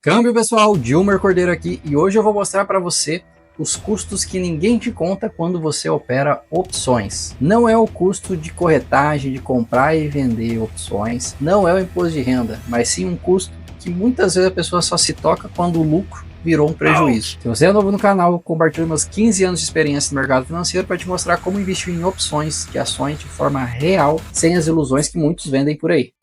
Câmbio pessoal, Dilmer Cordeiro aqui e hoje eu vou mostrar para você os custos que ninguém te conta quando você opera opções. Não é o custo de corretagem, de comprar e vender opções, não é o imposto de renda, mas sim um custo que muitas vezes a pessoa só se toca quando o lucro virou um prejuízo. Se você é novo no canal, eu compartilho meus 15 anos de experiência no mercado financeiro para te mostrar como investir em opções e ações de forma real, sem as ilusões que muitos vendem por aí.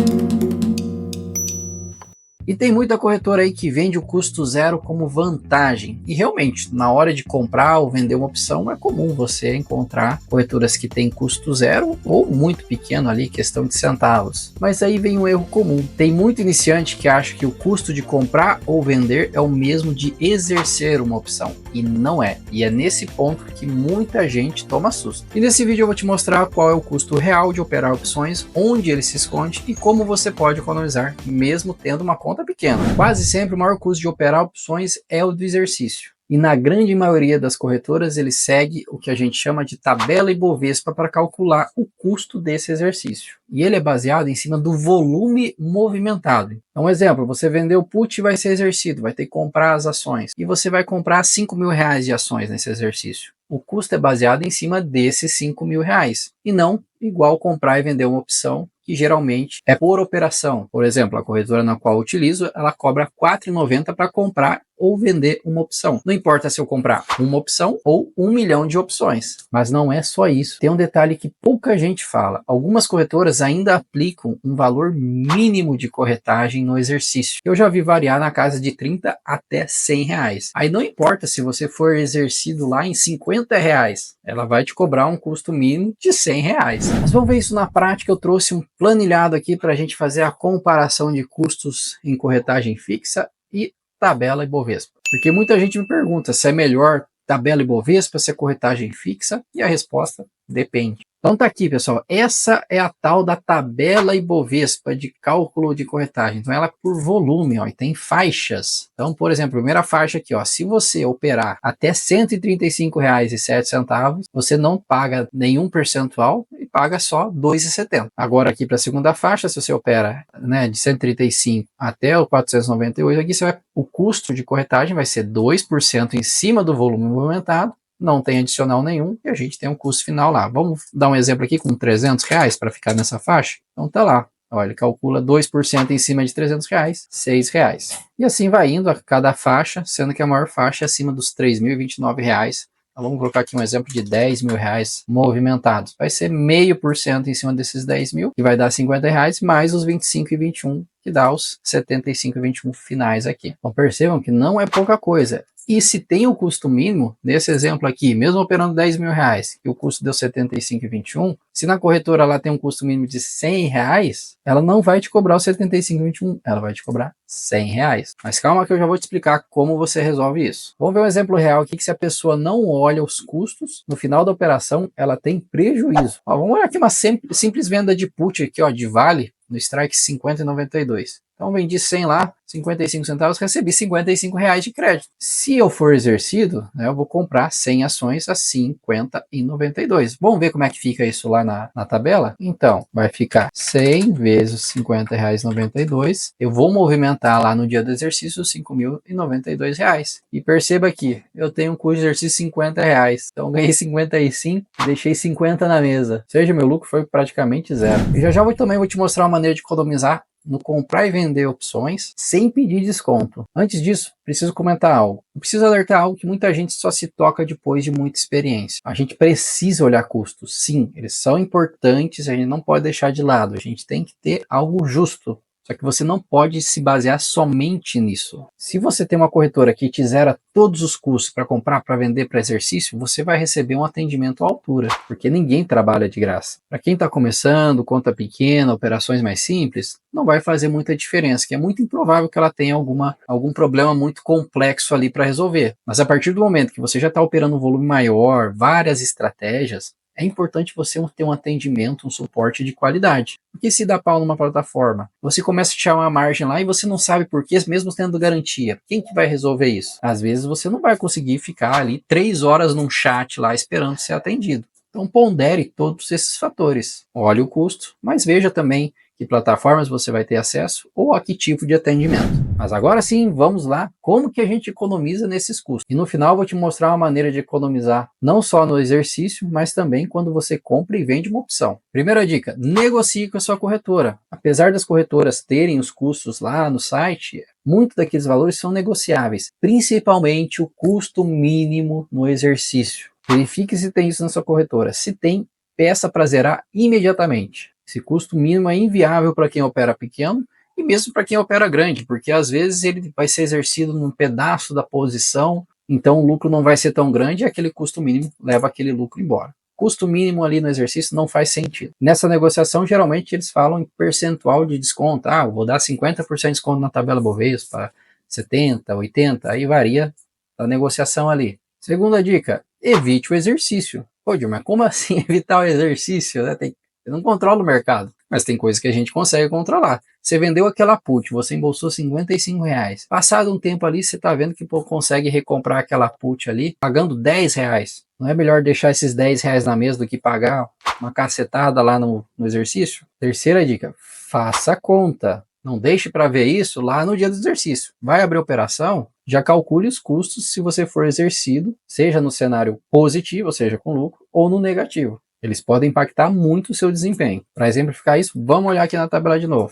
E tem muita corretora aí que vende o custo zero como vantagem. E realmente, na hora de comprar ou vender uma opção, é comum você encontrar corretoras que têm custo zero ou muito pequeno ali, questão de centavos. Mas aí vem um erro comum. Tem muito iniciante que acha que o custo de comprar ou vender é o mesmo de exercer uma opção. E não é. E é nesse ponto que muita gente toma susto. E nesse vídeo eu vou te mostrar qual é o custo real de operar opções, onde ele se esconde e como você pode economizar, mesmo tendo uma conta pequena. Quase sempre o maior custo de operar opções é o do exercício. E na grande maioria das corretoras ele segue o que a gente chama de tabela Ibovespa para calcular o custo desse exercício. E ele é baseado em cima do volume movimentado. Então, um exemplo, você vendeu put e vai ser exercido, vai ter que comprar as ações. E você vai comprar 5 mil reais de ações nesse exercício. O custo é baseado em cima desses 5 mil reais. E não igual comprar e vender uma opção, que geralmente é por operação. Por exemplo, a corretora na qual eu utilizo, ela cobra R$ 4,90 para comprar ou vender uma opção. Não importa se eu comprar uma opção ou 1 milhão de opções. Mas não é só isso. Tem um detalhe que pouca gente fala. Algumas corretoras ainda aplicam um valor mínimo de corretagem no exercício. Eu já vi variar na casa de 30 até 100 reais. Aí não importa se você for exercido lá em 50 reais. Ela vai te cobrar um custo mínimo de 100 reais. Mas vamos ver isso na prática. Eu trouxe um planilhado aqui para a gente fazer a comparação de custos em corretagem fixa e tabela Ibovespa. Porque muita gente me pergunta se é melhor tabela Ibovespa, se é corretagem fixa, e a resposta depende. Então tá aqui, pessoal, essa é a tal da tabela Ibovespa de cálculo de corretagem. Então ela é por volume, ó, e tem faixas. Então, por exemplo, a primeira faixa aqui, ó, se você operar até R$ 135,07, você não paga nenhum percentual e paga só R$ 2,70. Agora aqui para a segunda faixa, se você opera, né, de 135 até o 498, aqui o custo de corretagem vai ser 2% em cima do volume movimentado. Não tem adicional nenhum e a gente tem um custo final lá. Vamos dar um exemplo aqui com R$ 300 para ficar nessa faixa? Então tá lá. Olha, ele calcula 2% em cima de R$ 300, R$ 6. E assim vai indo a cada faixa, sendo que a maior faixa é acima dos R$ 3.029. Então, vamos colocar aqui um exemplo de 10 mil reais movimentados. Vai ser 0,5% em cima desses 10 mil, que vai dar 50 reais, mais os 25,21, que dá os 75,21 finais aqui. Então percebam que não é pouca coisa. E se tem o custo mínimo, nesse exemplo aqui, mesmo operando 10 mil reais, e o custo deu 75,21, se na corretora ela tem um custo mínimo de 100 reais, ela não vai te cobrar o 75,21, ela vai te cobrar 100 reais. Mas calma que eu já vou te explicar como você resolve isso. Vamos ver um exemplo real aqui que se a pessoa não olha os custos, no final da operação ela tem prejuízo. Ó, vamos olhar aqui uma simples venda de put aqui, ó, de Vale, no strike 50,92. Então vendi 100 lá, 55 centavos, recebi 55 reais de crédito. Se eu for exercido, né, eu vou comprar 100 ações a 50,92. Vamos ver como é que fica isso lá na tabela? Então, vai ficar 100 vezes 50 reais 92. Eu vou movimentar lá no dia do exercício 5.092 reais. E perceba aqui, eu tenho um custo de exercício 50 reais. Então ganhei 55, deixei 50 na mesa. Ou seja, meu lucro foi praticamente zero. E já também vou te mostrar uma maneira de economizar no comprar e vender opções sem pedir desconto. Antes disso, preciso comentar algo. Eu preciso alertar algo que muita gente só se toca depois de muita experiência. A gente precisa olhar custos. Sim, eles são importantes, a gente não pode deixar de lado. A gente tem que ter algo justo. Só que você não pode se basear somente nisso. Se você tem uma corretora que te zera todos os custos para comprar, para vender, para exercício, você vai receber um atendimento à altura, porque ninguém trabalha de graça. Para quem está começando, conta pequena, operações mais simples, não vai fazer muita diferença, que é muito improvável que ela tenha algum problema muito complexo ali para resolver. Mas a partir do momento que você já está operando um volume maior, várias estratégias, é importante você ter um atendimento, um suporte de qualidade. Porque se dá pau numa plataforma, você começa a tirar uma margem lá e você não sabe por quê, mesmo tendo garantia. Quem que vai resolver isso? Às vezes você não vai conseguir ficar ali 3 horas num chat lá esperando ser atendido. Então pondere todos esses fatores. Olhe o custo, mas veja também que plataformas você vai ter acesso ou a que tipo de atendimento. Mas agora sim, vamos lá, como que a gente economiza nesses custos. E no final eu vou te mostrar uma maneira de economizar não só no exercício, mas também quando você compra e vende uma opção. Primeira dica, negocie com a sua corretora. Apesar das corretoras terem os custos lá no site, muitos daqueles valores são negociáveis, principalmente o custo mínimo no exercício. Verifique se tem isso na sua corretora. Se tem, peça para zerar imediatamente. Esse custo mínimo é inviável para quem opera pequeno e mesmo para quem opera grande, porque às vezes ele vai ser exercido num pedaço da posição, então o lucro não vai ser tão grande e aquele custo mínimo leva aquele lucro embora. Custo mínimo ali no exercício não faz sentido. Nessa negociação, geralmente eles falam em percentual de desconto. Ah, vou dar 50% de desconto na tabela Bovespa, 70%, 80%, aí varia a negociação ali. Segunda dica, evite o exercício. Pô, Dilma, mas como assim evitar o exercício? Né? Eu não controlo o mercado, mas tem coisas que a gente consegue controlar. Você vendeu aquela put, você embolsou R$55. Passado um tempo ali, você está vendo que consegue recomprar aquela put ali, pagando R$10. Não é melhor deixar esses R$10 na mesa do que pagar uma cacetada lá no exercício? Terceira dica, faça conta. Não deixe para ver isso lá no dia do exercício. Vai abrir a operação, já calcule os custos se você for exercido, seja no cenário positivo, ou seja, com lucro, ou no negativo. Eles podem impactar muito o seu desempenho. Para exemplificar isso, vamos olhar aqui na tabela de novo.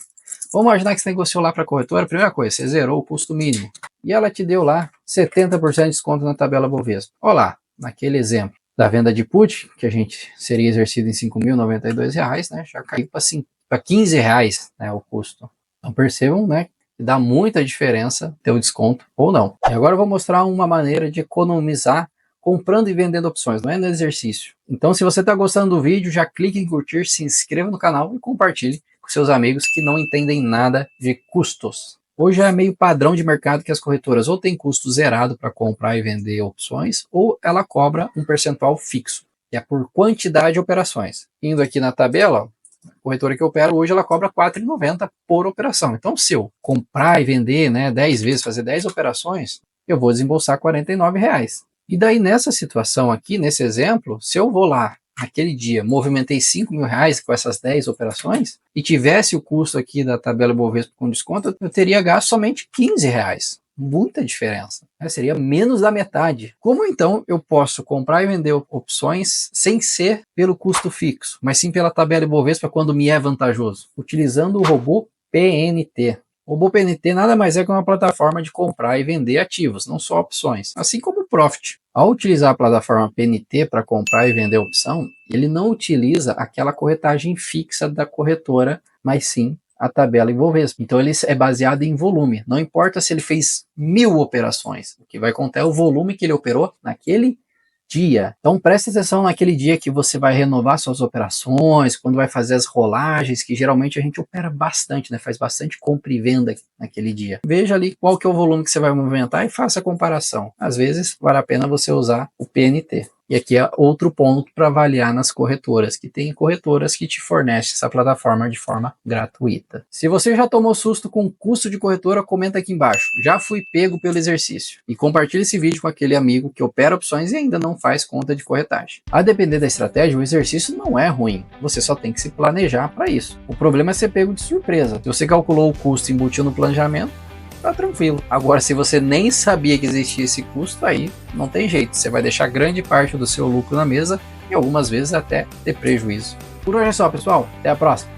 Vamos imaginar que você negociou lá para a corretora, primeira coisa, você zerou o custo mínimo. E ela te deu lá 70% de desconto na tabela Bovespa. Olha lá, naquele exemplo da venda de put, que a gente seria exercido em R$5.092, né, já caiu para R$15, né, o custo. Então percebam, né, que dá muita diferença ter o desconto ou não. E agora eu vou mostrar uma maneira de economizar comprando e vendendo opções, não é no exercício. Então, se você está gostando do vídeo, já clique em curtir, se inscreva no canal e compartilhe com seus amigos que não entendem nada de custos. Hoje é meio padrão de mercado que as corretoras ou têm custo zerado para comprar e vender opções, ou ela cobra um percentual fixo, que é por quantidade de operações. Indo aqui na tabela, a corretora que eu opero hoje, ela cobra R$4,90 por operação. Então, se eu comprar e vender, né, 10 vezes, fazer 10 operações, eu vou desembolsar R$49. E daí nessa situação aqui, nesse exemplo, se eu vou lá, naquele dia, movimentei R$5.000 com essas 10 operações, e tivesse o custo aqui da tabela Bovespa com desconto, eu teria gasto somente R$15. Muita diferença, né? Seria menos da metade. Como então eu posso comprar e vender opções sem ser pelo custo fixo, mas sim pela tabela Bovespa quando me é vantajoso? Utilizando o robô PNT. O robô PNT nada mais é que uma plataforma de comprar e vender ativos, não só opções, assim como o Profit. Ao utilizar a plataforma PNT para comprar e vender opção, ele não utiliza aquela corretagem fixa da corretora, mas sim a tabela Bovespa. Então ele é baseado em volume, não importa se ele fez 1000 operações, o que vai contar é o volume que ele operou naquele dia. Então preste atenção naquele dia que você vai renovar suas operações, quando vai fazer as rolagens, que geralmente a gente opera bastante, né? Faz bastante compra e venda naquele dia. Veja ali qual que é o volume que você vai movimentar e faça a comparação. Às vezes vale a pena você usar o PNT. E aqui é outro ponto para avaliar nas corretoras, que tem corretoras que te fornecem essa plataforma de forma gratuita. Se você já tomou susto com custo de corretora, comenta aqui embaixo. Já fui pego pelo exercício. E compartilhe esse vídeo com aquele amigo que opera opções e ainda não faz conta de corretagem. A depender da estratégia, o exercício não é ruim. Você só tem que se planejar para isso. O problema é ser pego de surpresa. Se você calculou o custo e embutiu no planejamento, tá tranquilo. Agora, se você nem sabia que existia esse custo, aí não tem jeito. Você vai deixar grande parte do seu lucro na mesa e algumas vezes até ter prejuízo. Por hoje é só, pessoal. Até a próxima.